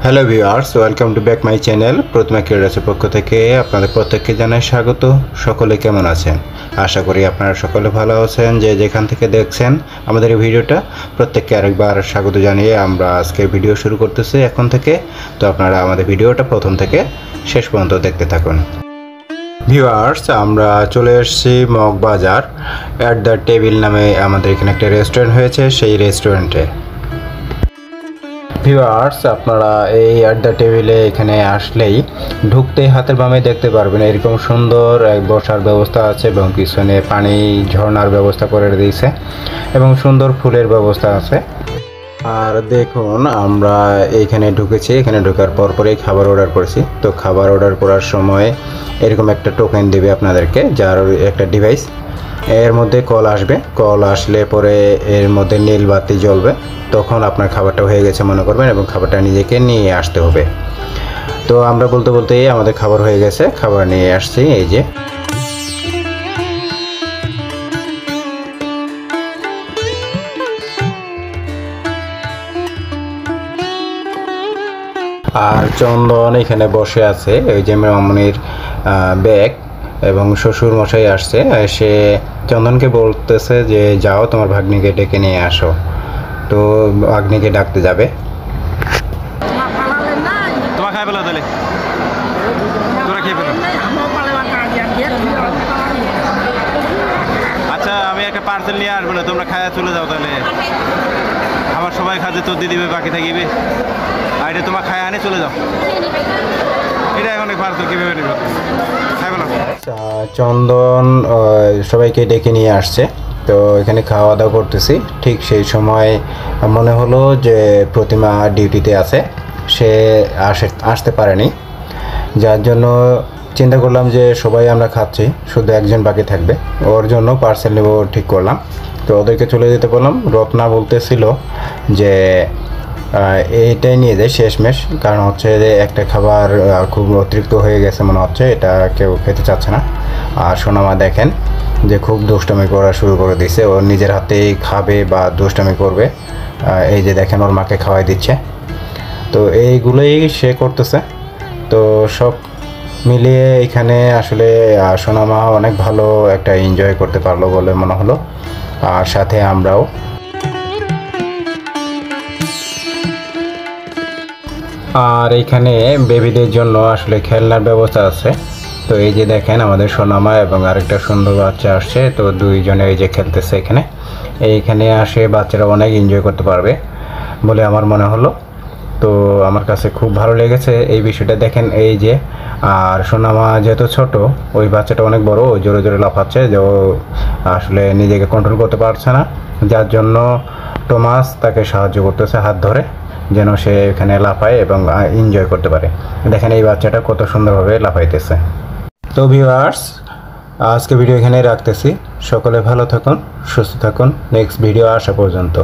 Hello viewers, welcome to back my channel. Pratima ক্রিয়েটরসের পক্ষ থেকে আপনাদের প্রত্যেককে জানাই স্বাগত। সকলে কেমন আছেন? আশা করি আপনারা সকলে ভালো আছেন। যে যেখান থেকে দেখছেন আমাদের এই ভিডিওটা, প্রত্যেককে আরেকবার স্বাগত জানিয়ে আমরা আজকের ভিডিও শুরু করতেছি এখন থেকে। তো আপনারা আমাদের ভিডিওটা প্রথম থেকে শেষ পর্যন্ত দেখতে থাকুন। ভিউয়ার্স, আমরা চলে এসেছি মগবাজার অ্যাট দ্য টেবিল নামে আমাদের এখানে একটা রেস্টুরেন্ট হয়েছে, সেই রেস্টুরেন্টে। ভিউয়ার্স, আপনারা এই অ্যাট দ্য টেবিলে এখানে আসলেই ঢুকতেই হাতের বামে দেখতে পারবেন এরকম সুন্দর এক বসার ব্যবস্থা আছে এবং পিছনে পানি ঝর্ণার ব্যবস্থা করে দিয়েছে এবং সুন্দর ফুলের ব্যবস্থা আছে। আর দেখুন, আমরা এইখানে ঢুকেছি। এখানে ঢোকার পরপরই খাবার অর্ডার করেছি। তো খাবার অর্ডার করার সময় এরকম একটা টোকেন দেবে আপনাদেরকে, যার একটা ডিভাইস, এর মধ্যে কল আসবে। কল আসলে পরে এর মধ্যে নীল বাতি জ্বলবে, তখন আপনার খাবারটা হয়ে গেছে মনে করবেন এবং খাবারটা নিজেকে নিয়ে আসতে হবে। তো আমরা বলতে বলতেই আমাদের খাবার হয়ে গেছে, খাবার নিয়ে আসছি। এই যে আর চন্দন এখানে বসে আছে, ওই যে মামনির ব্যাগ, এবং শ্বশুর মশাই আসছে। সে চন্দনকে বলতেছে যে যাও তোমার ভাগ্নিকে ডেকে নিয়ে আসো। তো ভাগ্নিকে ডাকতে যাবে। আচ্ছা, আমি একটা পার্সেল নিয়ে আসবো না, তোমরা খায়া চলে যাও। তাহলে আমার সবাই খাতে তোর দিয়ে দিবে, বাকি থাকিবে। আর এটা তোমার খায়া আনে চলে যাও। এটা এখন পার্সেল কীভাবে নেবে? চন্দন সবাইকে ডেকে নিয়ে আসছে। তো এখানে খাওয়া দাওয়া করতেছি। ঠিক সেই সময় মনে হলো যে প্রতিমা ডিউটিতে আছে, সে আসতে পারেনি। যার জন্য চিন্তা করলাম যে সবাই আমরা খাচ্ছি, শুধু একজন বাকি থাকবে, ওর জন্য পার্সেল নেব ঠিক করলাম। তো ওদেরকে চলে যেতে বললাম। রত্না বলতেছিল যে এইটাই নিয়ে যায় শেষমেশ, কারণ হচ্ছে যে একটা খাবার খুব অতিরিক্ত হয়ে গেছে মনে হচ্ছে, এটা কেউ খেতে চাচ্ছে না। আর সোনামা দেখেন যে খুব দুষ্টামি করা শুরু করে দিয়েছে, ও নিজের হাতেই খাবে বা দুষ্টামি করবে। এই যে দেখেন ওর মাকে খাওয়াই দিচ্ছে। তো এইগুলোই সে করতেছে। তো সব মিলিয়ে এখানে আসলে সোনামা অনেক ভালো একটা এনজয় করতে পারলো বলে মনে হলো, আর সাথে আমরাও। আর এখানে বেবিদের জন্য আসলে খেলনার ব্যবস্থা আছে। তো এই যে দেখেন আমাদের সোনামা এবং আরেকটা সুন্দর বাচ্চা আসছে। তো দুইজনে এই যে খেলতেছে এখানে। এইখানে আসে বাচ্চারা অনেক এনজয় করতে পারবে বলে আমার মনে হলো। তো আমার কাছে খুব ভালো লেগেছে এই বিষয়টা। দেখেন এই যে, আর সোনামা যেহেতু ছোট, ওই বাচ্চাটা অনেক বড়, ওই জোরে জোরে লাফাচ্ছে, যে ও আসলে নিজেকে কন্ট্রোল করতে পারছে না। যার জন্য টমাস তাকে সাহায্য করতেছে হাত ধরে, যেন সে এখানে লাফায় এবং এনজয় করতে পারে। দেখেন এই বাচ্চাটা কত সুন্দরভাবে লাফাইতেছে। তো ভিউয়ার্স, আজকে ভিডিও এখানেই রাখতেছি। সকলে ভালো থাকুন, সুস্থ থাকুন। নেক্সট ভিডিও আসা পর্যন্ত।